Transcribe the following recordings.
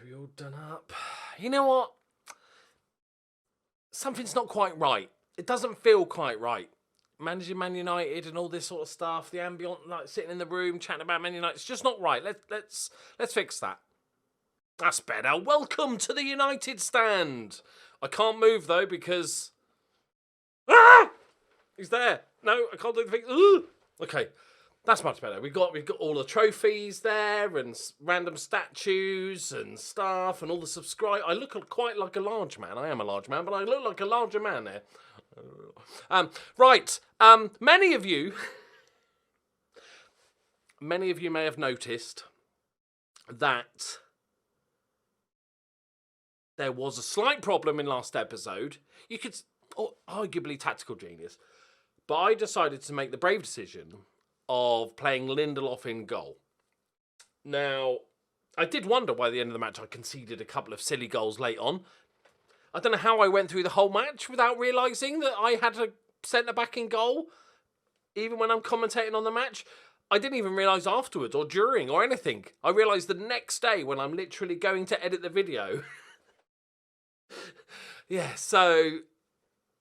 we all done up? You know what? Something's not quite right. It doesn't feel quite right. Managing Man United and all this sort of stuff, the ambient, like sitting in the room chatting about Man United, it's just not right. Let's fix that. That's better. Welcome to the United stand. I can't move though because he's there. No, I can't do the thing. Okay, that's much better. We've got all the trophies there and random statues and stuff and all the subscribe. I look quite like a large man. I am a large man, but I look like a larger man there. Right. Many of you may have noticed that there was a slight problem in last episode. You could, arguably tactical genius, but I decided to make the brave decision of playing Lindelof in goal. Now, I did wonder why at the end of the match I conceded a couple of silly goals late on. I don't know how I went through the whole match without realising that I had a centre-back in goal, even when I'm commentating on the match. I didn't even realise afterwards or during or anything. I realised the next day when I'm literally going to edit the video. Yeah, so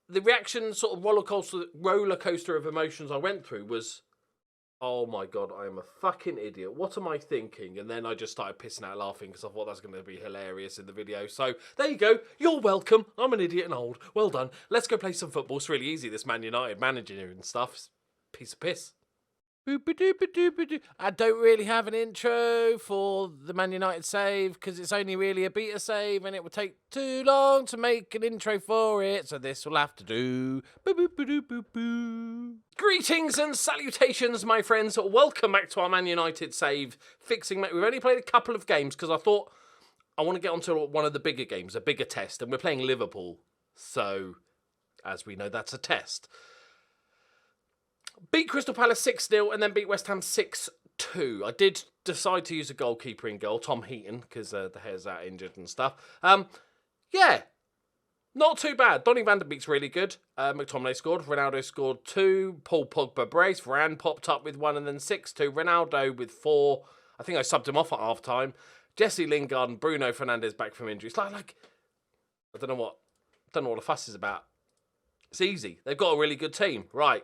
the reaction, sort of roller coaster of emotions I went through was, oh my God, I am a fucking idiot. What am I thinking? And then I just started pissing out laughing because I thought that's going to be hilarious in the video. So there you go. You're welcome. I'm an idiot and old. Well done. Let's go play some football. It's really easy, this Man United manager and stuff. It's a piece of piss. I don't really have an intro for the Man United save because it's only really a beta save and it would take too long to make an intro for it, so this will have to do. Greetings and salutations, my friends. Welcome back to our Man United save fixing. We've only played a couple of games because I thought I want to get onto one of the bigger games, a bigger test, and we're playing Liverpool. So, as we know, that's a test. Beat Crystal Palace 6-0 and then beat West Ham 6-2. I did decide to use a goalkeeper in goal, Tom Heaton, because the hair's out injured and stuff. Yeah, not too bad. Donny van der Beek's really good. McTominay scored. Ronaldo scored 2. Paul Pogba brace. Varane popped up with 1 and then 6-2. Ronaldo with 4. I think I subbed him off at half-time. Jesse Lingard and Bruno Fernandes back from injury. It's like I don't know what the fuss is about. It's easy. They've got a really good team. Right.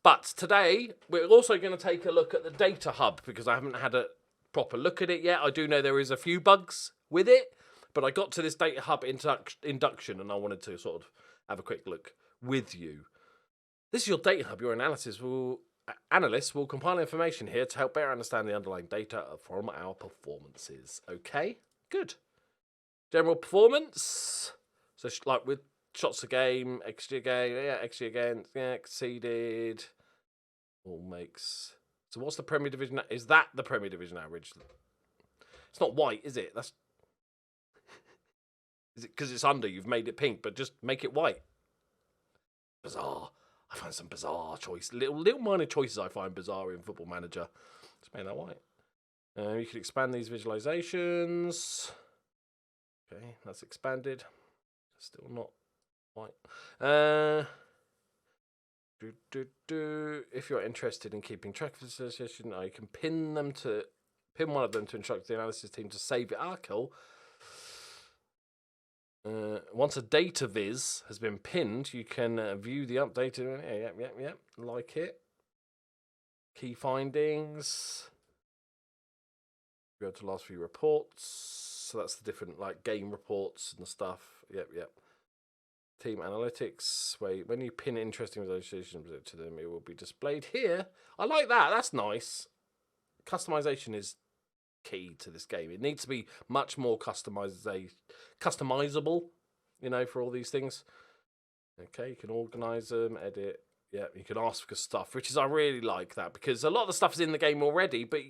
But today, we're also going to take a look at the data hub because I haven't had a proper look at it yet. I do know there is a few bugs with it, but I got to this data hub induction and I wanted to sort of have a quick look with you. This is your data hub. Your analysts will compile information here to help better understand the underlying data from our performances. Okay, good. General performance. So like with shots a game, XG against, conceded. All makes. So what's the Premier Division? Is that the Premier Division average? It's not white, is it? Is it because it's under? You've made it pink, but just make it white. Bizarre. I find some bizarre choice. Little minor choices I find bizarre in Football Manager. Just make that white. You can expand these visualizations. Okay, that's expanded. Still not white. If you're interested in keeping track of this association, you can pin one of them to instruct the analysis team to save it. Cool. Once a data viz has been pinned, you can view the updated. Yep. Like it. Key findings. Go to last few reports. So that's the different game reports and stuff. Yep. Team analytics. Wait, when you pin interesting associations to them, it will be displayed here. I like that. That's nice. Customization is key to this game. It needs to be much more customizable, for all these things. Okay, you can organize them, edit. Yeah, you can ask for stuff, which is, I really like that because a lot of the stuff is in the game already, but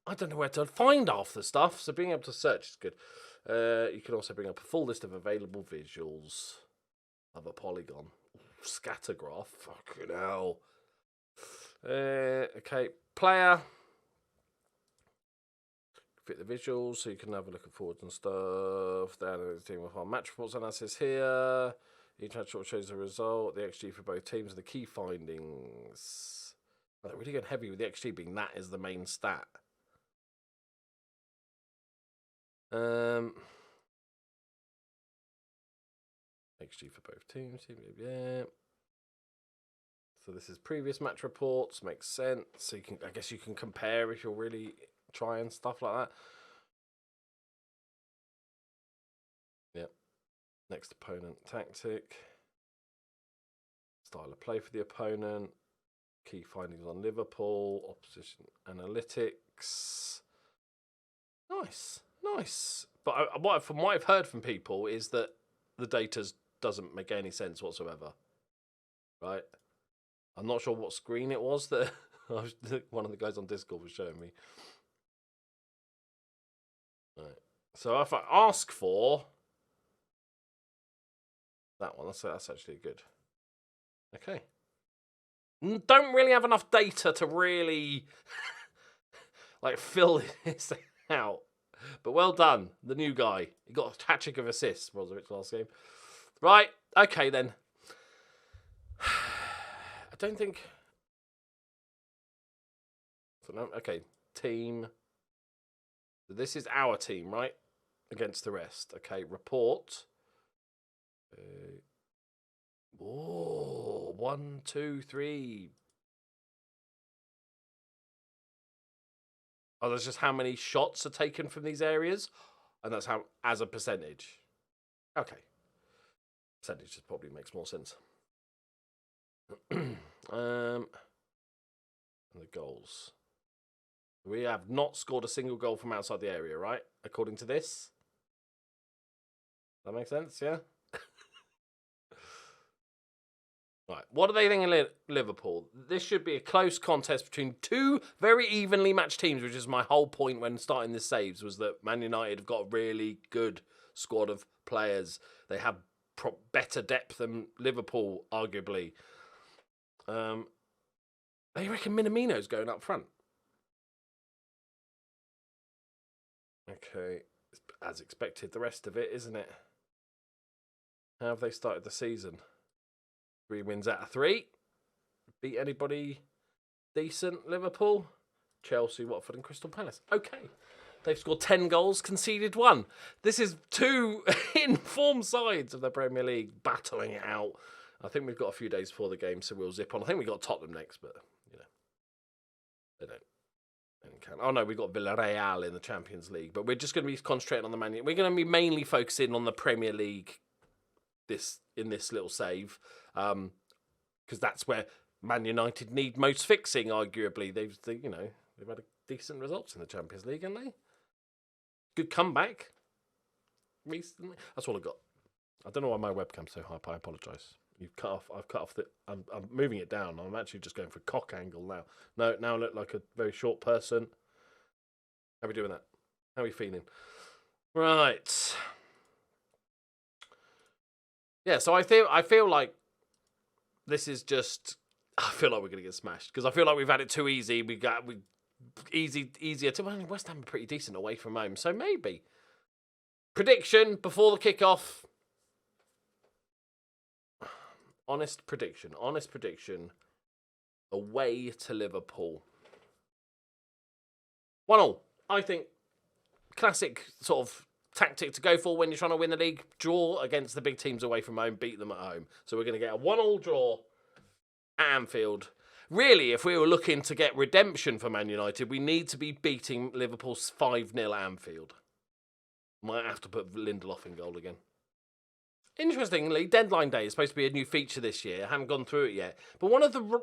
I don't know where to find half the stuff, so being able to search is good. You can also bring up a full list of available visuals of a polygon. Scattergraph. Fucking hell. Okay, player. Fit the visuals so you can have a look at forwards and stuff. The team with our match reports analysis here. Each match report shows the result, the XG for both teams, and the key findings. They're really going heavy with the XG being that is the main stat. XG for both teams. Yeah. So this is previous match reports. Makes sense. So you can, I guess, you can compare if you're really trying stuff like that. Yep. Next opponent tactic. Style of play for the opponent. Key findings on Liverpool. Opposition analytics. Nice. Nice. But from what I've heard from people is that the data doesn't make any sense whatsoever. Right? I'm not sure what screen it was that one of the guys on Discord was showing me. Right. So if I ask for that one, that's actually good. Okay. Don't really have enough data to really like fill this out. But well done, the new guy. He got a hat-trick of assists, Brozovic, last game. Right, okay then. I don't think... Okay, team. So this is our team, right? Against the rest. Okay, report. Oh, 1, 2, 3. Oh, that's just how many shots are taken from these areas, and that's how as a percentage. Okay, percentage just probably makes more sense. And the goals. We have not scored a single goal from outside the area, right? According to this. That makes sense, yeah? Right, what do they think of Liverpool? This should be a close contest between two very evenly matched teams, which is my whole point when starting this saves, was that Man United have got a really good squad of players. They have better depth than Liverpool, arguably. They reckon Minamino's going up front. Okay, as expected, the rest of it, isn't it? How have they started the season? 3 wins out of 3. Beat anybody decent? Liverpool, Chelsea, Watford and Crystal Palace. Okay. They've scored 10 goals, conceded 1. This is 2 informed sides of the Premier League battling it out. I think we've got a few days before the game, so we'll zip on. I think we've got Tottenham next, but, you know, they don't. Oh no, we've got Villarreal in the Champions League, but we're just going to be concentrating on the Man United. We're going to be mainly focusing on the Premier League in this little save, because that's where Man United need most fixing. Arguably, they've had decent results in the Champions League, haven't they? Good comeback recently. That's all I got. I don't know why my webcam's so high. I apologise. You've cut off. I've cut off the. I'm moving it down. I'm actually just going for cock angle now. No, now I look like a very short person. How are we doing that? How are we feeling? Right. Yeah. So I feel like this is just. I feel like we're gonna get smashed because I feel like we've had it too easy. Easier to. Well, West Ham are pretty decent away from home, so maybe. Prediction before the kickoff. Honest prediction. Away to Liverpool. 1-1. I think classic sort of tactic to go for when you're trying to win the league. Draw against the big teams away from home, beat them at home. So we're going to get a 1-1 draw at Anfield. Really, if we were looking to get redemption for Man United, we need to be beating Liverpool's 5-0 at Anfield. Might have to put Lindelof in goal again. Interestingly, deadline day is supposed to be a new feature this year. I haven't gone through it yet. But one of the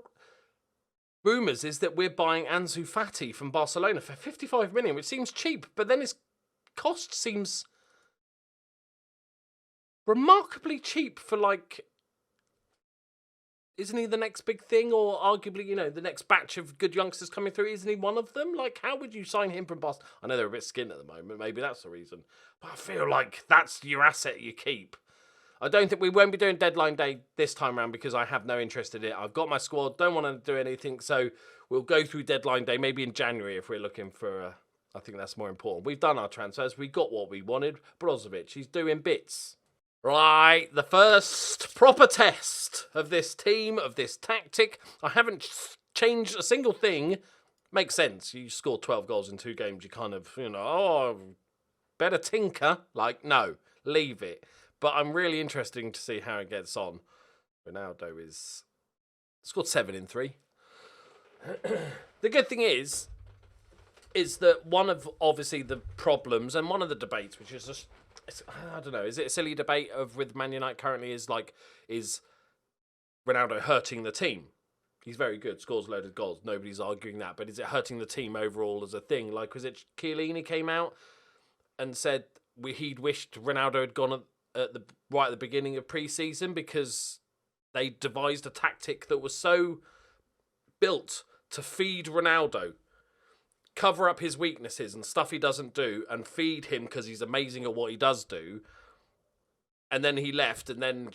rumours is that we're buying Ansu Fati from Barcelona for 55 million, which seems cheap. But then his cost seems remarkably cheap for, like... Isn't he the next big thing? Or arguably, the next batch of good youngsters coming through? Isn't he one of them? Like, how would you sign him from Barcelona? I know they're a bit skint at the moment. Maybe that's the reason. But I feel like that's your asset you keep. I don't think we won't be doing deadline day this time around because I have no interest in it. I've got my squad, don't want to do anything, so we'll go through deadline day maybe in January if we're looking for. I think that's more important. We've done our transfers. We got what we wanted. Brozovic, he's doing bits. Right, the first proper test of this team, of this tactic. I haven't changed a single thing. Makes sense. You scored 12 goals in 2 games. You kind of, better tinker. Like, no, leave it. But I'm really interested to see how it gets on. Ronaldo is scored 7 in 3. The good thing is that one of, obviously, the problems and one of the debates, which is just, I don't know, is it a silly debate with Man United currently is Ronaldo hurting the team? He's very good, scores a load of goals. Nobody's arguing that. But is it hurting the team overall as a thing? Like, was it Chiellini came out and said he'd wished Ronaldo had gone right at the beginning of pre-season because they devised a tactic that was so built to feed Ronaldo, cover up his weaknesses and stuff he doesn't do, and feed him because he's amazing at what he does do. And then he left, and then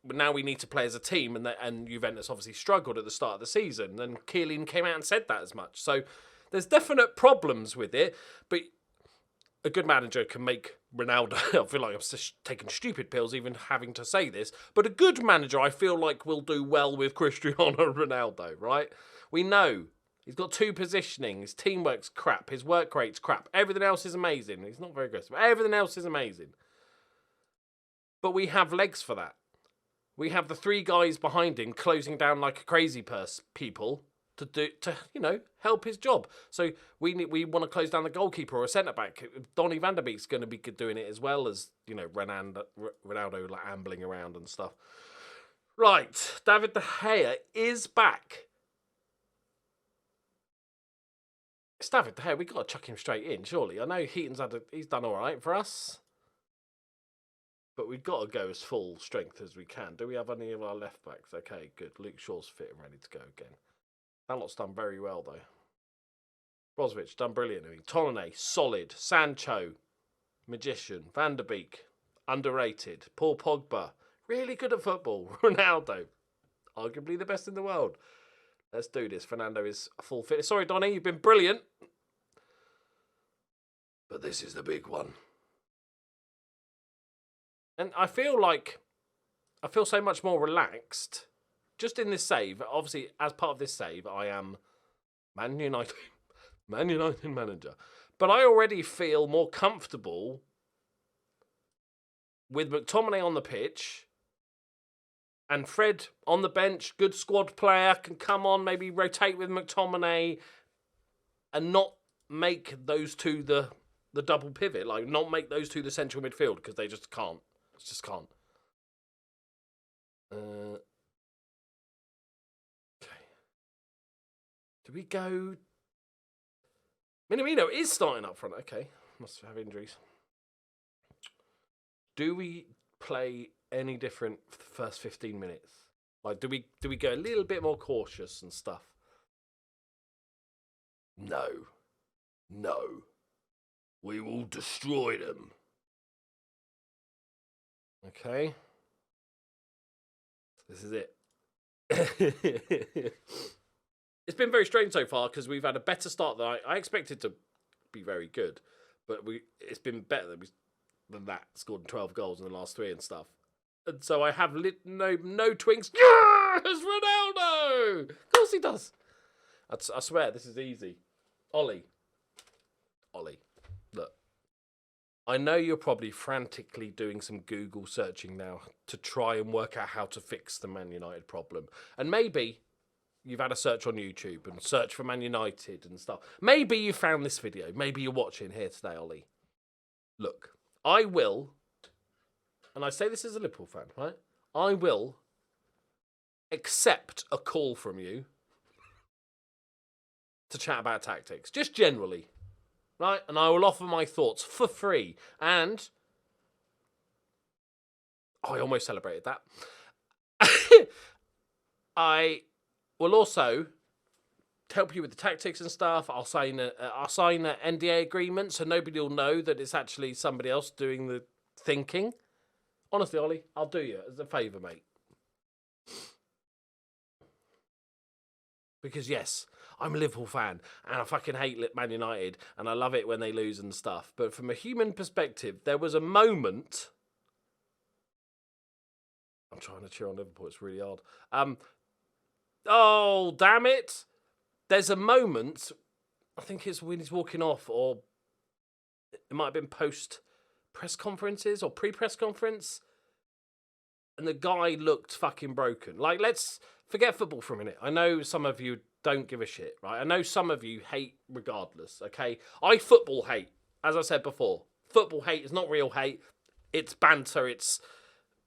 now we need to play as a team, and Juventus obviously struggled at the start of the season. And Chiellini came out and said that as much. So there's definite problems with it, but a good manager can make Ronaldo, I feel like I'm just taking stupid pills even having to say this, but a good manager I feel like will do well with Cristiano Ronaldo, right? We know he's got 2 positioning, his teamwork's crap, his work rate's crap, everything else is amazing. He's not very aggressive, but everything else is amazing. But we have legs for that. We have the 3 guys behind him closing down like crazy people to help his job. So we want to close down the goalkeeper or a centre back. Donny van der Beek's going to be doing it as well as Ronaldo like ambling around and stuff. Right, David De Gea is back. It's David De Gea. We got to chuck him straight in, surely. I know Heaton's he's done all right for us. But we've got to go as full strength as we can. Do we have any of our left backs? Okay, good. Luke Shaw's fit and ready to go again. That lot's done very well, though. Brozovic, done brilliant. Tonane, solid. Sancho, magician. Van der Beek, underrated. Paul Pogba, really good at football. Ronaldo, arguably the best in the world. Let's do this. Fernando is full fit. Sorry, Donny, you've been brilliant. But this is the big one. And I feel so much more relaxed just in this save. Obviously, as part of this save, I am Man United manager. But I already feel more comfortable with McTominay on the pitch and Fred on the bench. Good squad player, can come on, maybe rotate with McTominay and not make those 2 the double pivot. Like, not make those 2 the central midfield because they just can't. Just can't. Okay. Do we go? Minamino is starting up front. Okay. Must have injuries. Do we play any different for the first 15 minutes? Like, do we go a little bit more cautious and stuff? No. We will destroy them. Okay. This is it. It's been very strange so far because we've had a better start than I expected to be very good, but it's been better than that. Scored 12 goals in the last 3 and stuff, and so I have no twinks. Yes, Ronaldo! Of course he does. I swear this is easy. Ollie, look. I know you're probably frantically doing some Google searching now to try and work out how to fix the Man United problem. And maybe you've had a search on YouTube and search for Man United and stuff. Maybe you found this video. Maybe you're watching here today, Ollie. Look, I will, and I say this as a Liverpool fan, right? I will accept a call from you to chat about tactics, just generally. Right, and I will offer my thoughts for free. And I almost celebrated that. I will also help you with the tactics and stuff. I'll sign an NDA agreement so nobody will know that it's actually somebody else doing the thinking. Honestly, Ollie, I'll do you as a favour, mate. Because yes, I'm a Liverpool fan and I fucking hate Man United and I love it when they lose and stuff. But from a human perspective, there was a moment. I'm trying to cheer on Liverpool. It's really hard. Oh, damn it. There's a moment. I think it's when he's walking off, or it might have been post press conferences or pre-press conference, and the guy looked fucking broken. Like, let's forget football for a minute. I know some of you don't give a shit, right? I know some of you hate regardless, okay? I football hate, as I said before. Football hate is not real hate. It's banter, it's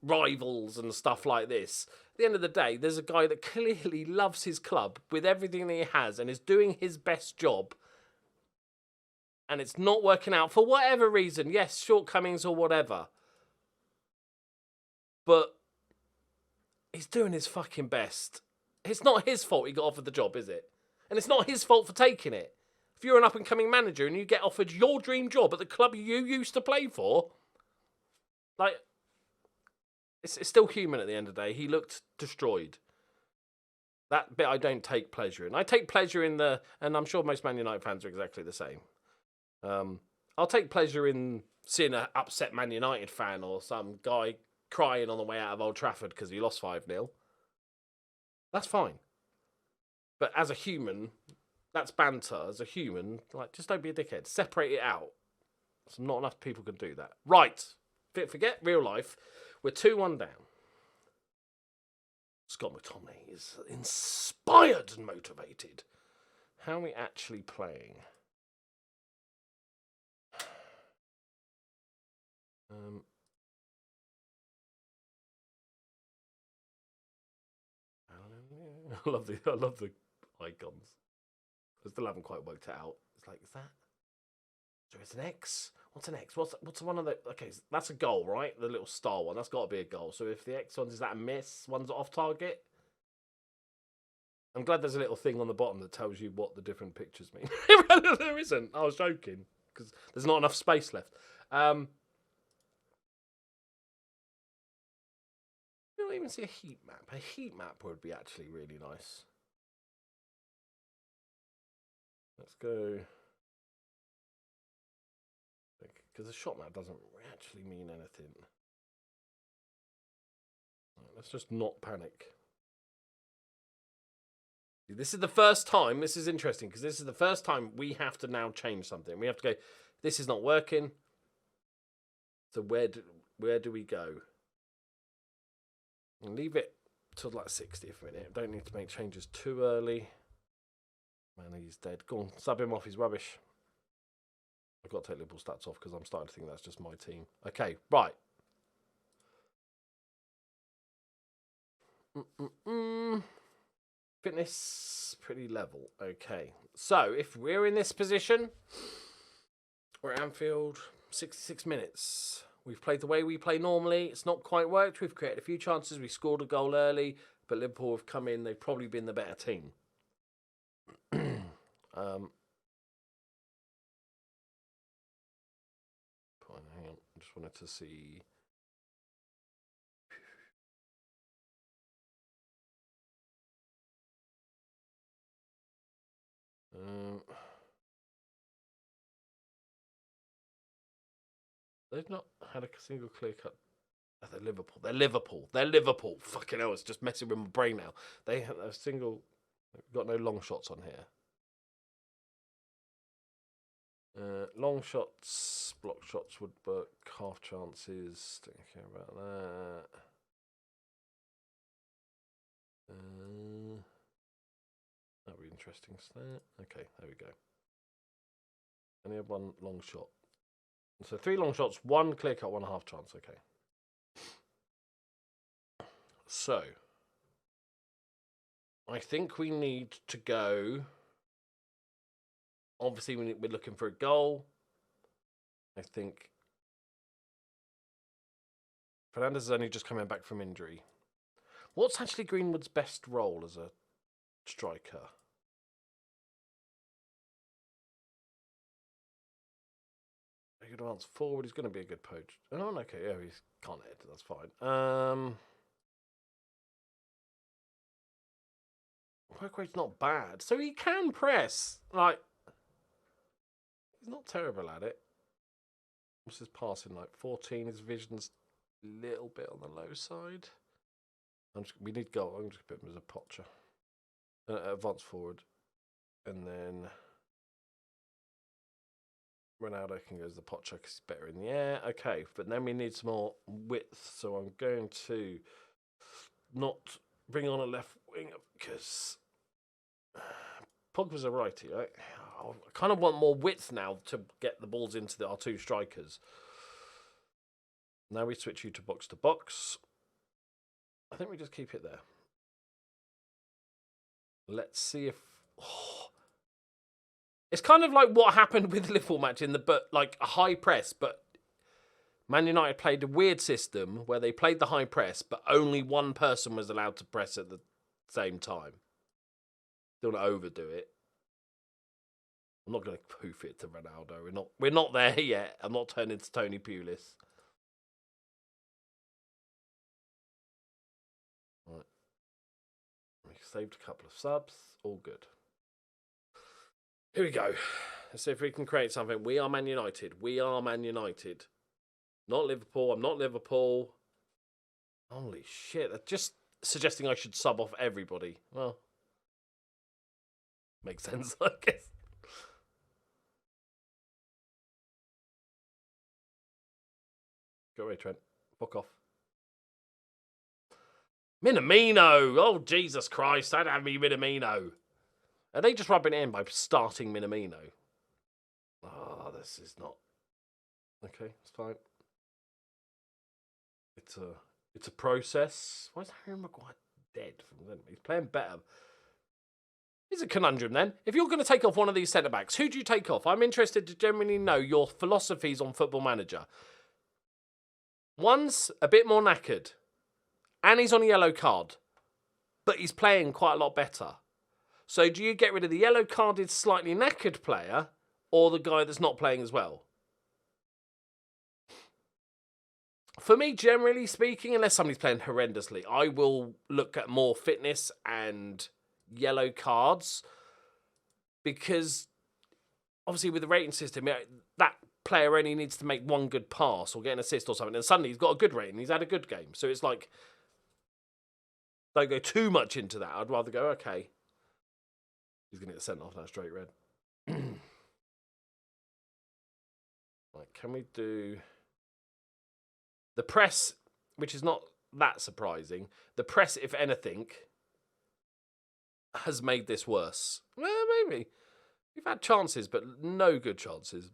rivals and stuff like this. At the end of the day, there's a guy that clearly loves his club with everything that he has and is doing his best job, and it's not working out for whatever reason. Yes, shortcomings or whatever. But he's doing his fucking best. It's not his fault he got offered the job, is it? And it's not his fault for taking it. If you're an up-and-coming manager and you get offered your dream job at the club you used to play for, like, it's still human at the end of the day. He looked destroyed. That bit I don't take pleasure in. I take pleasure in the, and I'm sure most Man United fans are exactly the same. I'll take pleasure in seeing an upset Man United fan or some guy crying on the way out of Old Trafford because he lost 5-0. That's fine. But as a human, that's banter. As a human, like, just don't be a dickhead. Separate it out. So not enough people can do that. Right. Forget real life. We're 2-1 down. Scott McTominay is inspired and motivated. How are we actually playing? I love the icons. I still haven't quite worked it out. It's like, is that? So it's an X. What's an X? What's one of the? Okay, that's a goal, right? The little star one. That's got to be a goal. So if the X ones, is that a miss? One's off target. I'm glad there's a little thing on the bottom that tells you what the different pictures mean. There isn't. I was joking because there's not enough space left. You don't even see a heat map. A heat map would be actually really nice. Let's go. Because the shot map doesn't actually mean anything. Right, let's just not panic. This is the first time, this is interesting, because this is the first time we have to now change something. We have to go, this is not working. So where do we go? And leave it till like 60th minute. Don't need to make changes too early. Man, he's dead. Go on, sub him off, he's rubbish. I've got to take Liverpool stats off because I'm starting to think that's just my team. Okay, right. Fitness, pretty level. Okay, so if we're in this position, we're at Anfield, 66 minutes. We've played the way we play normally. It's not quite worked. We've created a few chances. We scored a goal early, but Liverpool have come in. They've probably been the better team. Hang on, I just wanted to see. They've not had a single clear cut. Oh, they're Liverpool. They're Liverpool. They're Liverpool. Fucking hell, it's just messing with my brain now. They have a single. Got no long shots on here. Long shots, block shots would work. Half chances. Don't care about that. That'd be interesting stat. Okay, there we go. Only have one long shot. So 3 long shots, 1 clear cut, 1 half chance. Okay. So I think we need to go. Obviously, we're looking for a goal. I think Fernandes is only just coming back from injury. What's actually Greenwood's best role as a striker? He could advance forward. He's going to be a good poach. Oh, okay. Yeah, he can't hit. That's fine. Work rate's not bad, so he can press. Like, he's not terrible at it. What's his passing like? 14. His vision's a little bit on the low side. We need goal. I'm just going to put him as a poacher. Advance forward, and then Ronaldo can go as the pot check because he's better in the air. Okay, but then we need some more width. So I'm going to not bring on a left wing because Pogba's a righty, right? I kind of want more width now to get the balls into our two strikers. Now we switch you to box. I think we just keep it there. Let's see if... Oh. It's kind of like what happened with the Liverpool match in the like a high press, but Man United played a weird system where they played the high press, but only one person was allowed to press at the same time. Don't want to overdo it. I'm not going to poof it to Ronaldo. We're not there yet. I'm not turning to Tony Pulis. Right. We saved a couple of subs. All good. Here we go. Let's see if we can create something. We are Man United. We are Man United. Not Liverpool. I'm not Liverpool. Holy shit. They're just suggesting I should sub off everybody. Well, makes sense, I guess. Go away, Trent. Fuck off. Minamino. Oh, Jesus Christ. Don't have me Minamino. Are they just rubbing it in by starting Minamino? Oh, this is not... Okay, it's fine. It's a process. Why is Harry Maguire dead from them? He's playing better. It's a conundrum then. If you're going to take off one of these centre-backs, who do you take off? I'm interested to genuinely know your philosophies on Football Manager. One's a bit more knackered, and he's on a yellow card, but he's playing quite a lot better. So do you get rid of the yellow-carded, slightly knackered player, or the guy that's not playing as well? For me, generally speaking, unless somebody's playing horrendously, I will look at more fitness and yellow cards, because obviously with the rating system, that player only needs to make one good pass or get an assist or something, and suddenly he's got a good rating, he's had a good game. So it's like, don't go too much into that. I'd rather go, okay, he's going to get sent off now, straight red. Right, can we do the press, which is not that surprising. The press, if anything, has made this worse. Well, maybe. We've had chances, but no good chances.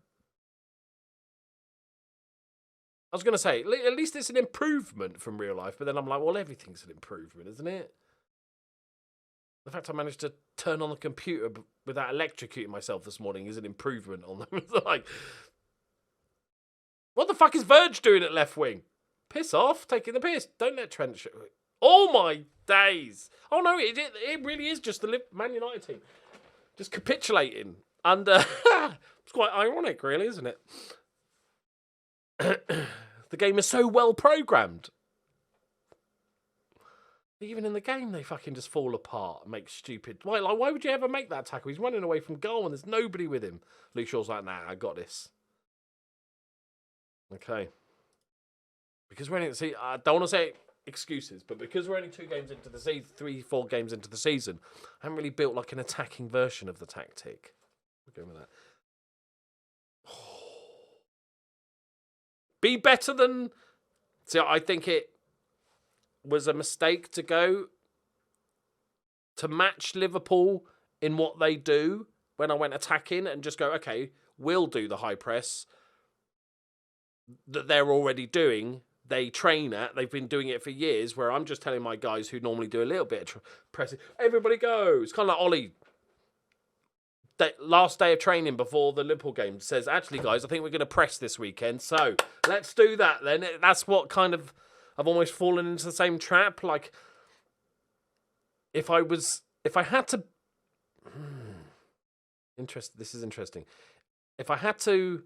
I was going to say, at least it's an improvement from real life, but then I'm like, well, everything's an improvement, isn't it? The fact I managed to turn on the computer without electrocuting myself this morning is an improvement on them. It's like, what the fuck is Verge doing at left wing? Piss off, taking the piss. Don't let Trent shoot. Oh my days. Oh no, it really is just the Man United team. Just capitulating. And it's quite ironic, really, isn't it? The game is so well programmed. Even in the game, they fucking just fall apart and make stupid... Why would you ever make that tackle? He's running away from goal and there's nobody with him. Luke Shaw's like, nah, I got this. Okay. Because we're only... See, I don't want to say excuses, but because we're only 2 games into the season, 3-4 games into the season, I haven't really built like an attacking version of the tactic. We're going with that. Be better than... See, I think it was a mistake to go to match Liverpool in what they do when I went attacking and just go, okay, we'll do the high press that they're already doing. They train at. They've been doing it for years, where I'm just telling my guys who normally do a little bit of pressing, everybody go. It's kind of like Ollie. Last day of training before the Liverpool game says, actually, guys, I think we're going to press this weekend. So let's do that then. That's what kind of... I've almost fallen into the same trap. Like, if I had to... This is interesting. If I had to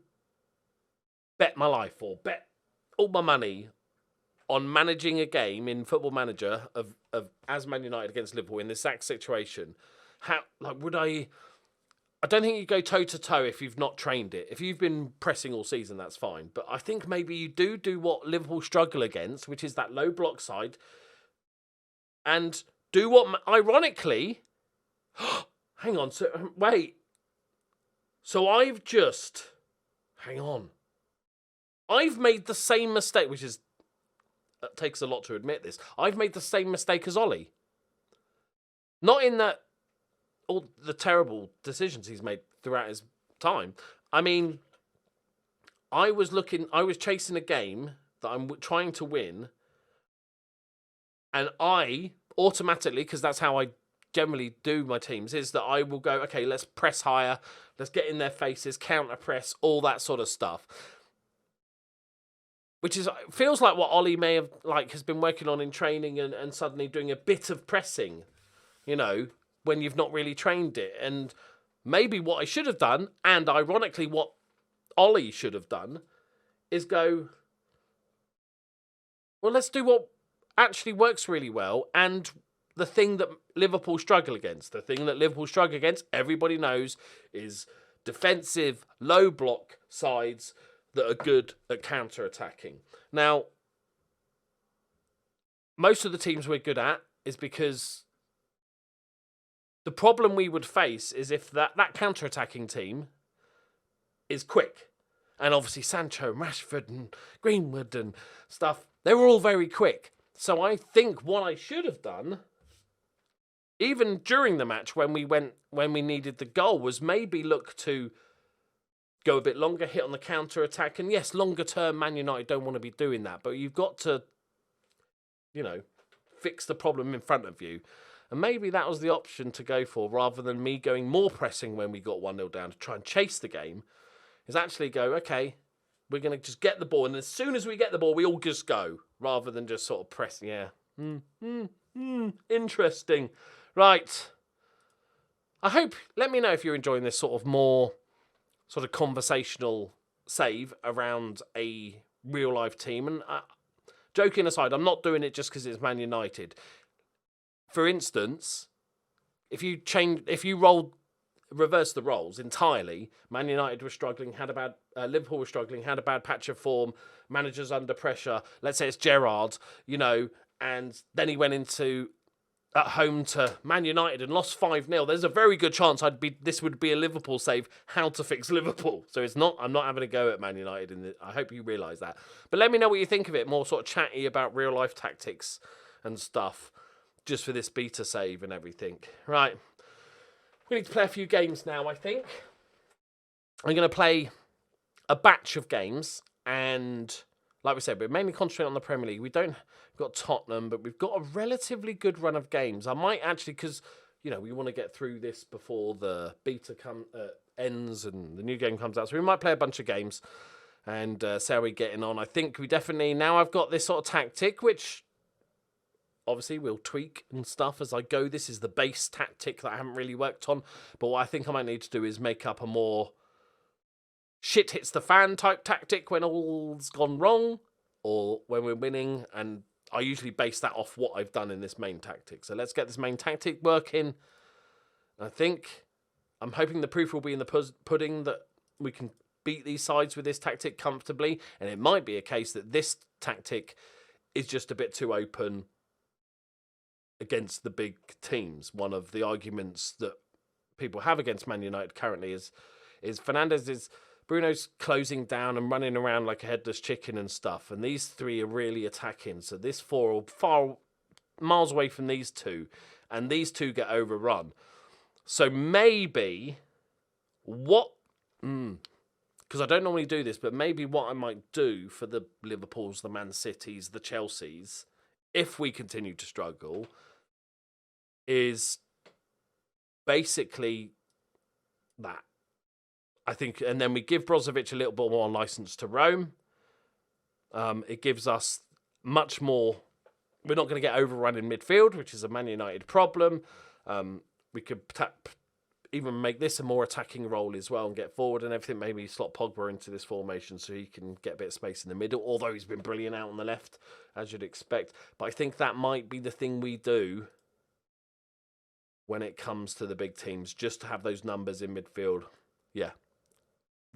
bet my life or bet all my money on managing a game in Football Manager of as Man United against Liverpool in this exact situation, would I don't think you go toe-to-toe if you've not trained it. If you've been pressing all season, that's fine. But I think maybe you do what Liverpool struggle against, which is that low block side. And do what, ironically... Hang on, wait. So I've just hang on. I've made the same mistake, which is, it takes a lot to admit this. I've made the same mistake as Ollie. Not in that all the terrible decisions he's made throughout his time. I mean, I was chasing a game that I'm trying to win, and I automatically, because that's how I generally do my teams, is that I will go, okay, let's press higher, let's get in their faces, counter press, all that sort of stuff. Which is feels like what Ollie may have has been working on in training and suddenly doing a bit of pressing, when you've not really trained it. And maybe what I should have done, and ironically what Ollie should have done, is go, well, let's do what actually works really well, and the thing that Liverpool struggle against. The thing that Liverpool struggle against, everybody knows, is defensive, low block sides that are good at counter-attacking. Now, most of the teams we're good at is because the problem we would face is if that counter-attacking team is quick. And obviously Sancho, Rashford and Greenwood and stuff, they were all very quick. So I think what I should have done, even during the match when we needed the goal, was maybe look to go a bit longer, hit on the counter-attack. And yes, longer term, Man United don't want to be doing that. But you've got to, fix the problem in front of you. And maybe that was the option to go for, rather than me going more pressing when we got 1-0 down to try and chase the game, is actually go, okay, we're going to just get the ball. And as soon as we get the ball, we all just go, rather than just sort of press. Yeah. Interesting. Right. Let me know if you're enjoying this sort of more sort of conversational save around a real life team. And joking aside, I'm not doing it just because it's Man United. For instance, if you reverse the roles entirely, Man United were struggling, Liverpool were struggling, had a bad patch of form, managers under pressure. Let's say it's Gerrard, and then he went into at home to Man United and lost 5-0. There's a very good chance this would be a Liverpool save. How to fix Liverpool? So I'm not having a go at Man United. I hope you realise that. But let me know what you think of it. More sort of chatty about real life tactics and stuff, just for this beta save and everything. Right. We need to play a few games now, I think. I'm going to play a batch of games, and like we said, we're mainly concentrating on the Premier League. We've got Tottenham, but we've got a relatively good run of games. I might actually, because, we want to get through this before the beta ends and the new game comes out. So we might play a bunch of games and see how we're getting on. I think we definitely, now I've got this sort of tactic, which obviously we'll tweak and stuff as I go. This is the base tactic that I haven't really worked on. But what I think I might need to do is make up a more shit hits the fan type tactic when all's gone wrong, or when we're winning. And I usually base that off what I've done in this main tactic. So let's get this main tactic working. I'm hoping the proof will be in the pudding that we can beat these sides with this tactic comfortably. And it might be a case that this tactic is just a bit too open against the big teams. One of the arguments that people have against Man United currently is Bruno's closing down and running around like a headless chicken and stuff, and these three are really attacking. So this four are far miles away from these two, and these two get overrun. So maybe because I don't normally do this, but maybe what I might do for the Liverpools, the Man Cities, the Chelseas, if we continue to struggle, is basically that. I think, and then we give Brozovic a little bit more license to roam. It gives us much more. We're not going to get overrun in midfield, which is a Man United problem. We could even make this a more attacking role as well and get forward and everything. Maybe slot Pogba into this formation so he can get a bit of space in the middle, although he's been brilliant out on the left, as you'd expect. But I think that might be the thing we do when it comes to the big teams, just to have those numbers in midfield. Yeah.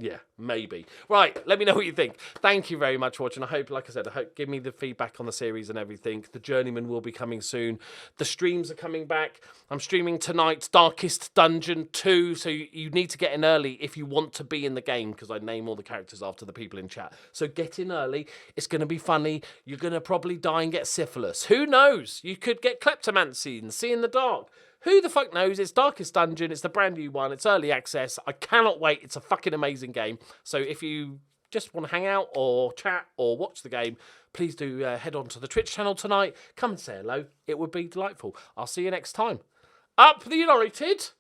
Yeah, maybe. Right, let me know what you think. Thank you very much for watching. I hope, like I said, give me the feedback on the series and everything. The Journeyman will be coming soon. The streams are coming back. I'm streaming tonight, Darkest Dungeon 2, so you need to get in early if you want to be in the game, because I name all the characters after the people in chat. So get in early. It's going to be funny. You're going to probably die and get syphilis. Who knows? You could get kleptomancy and see in the dark. Who the fuck knows? It's Darkest Dungeon. It's the brand new one. It's early access. I cannot wait. It's a fucking amazing game. So if you just want to hang out or chat or watch the game, please do head on to the Twitch channel tonight. Come and say hello. It would be delightful. I'll see you next time. Up the United.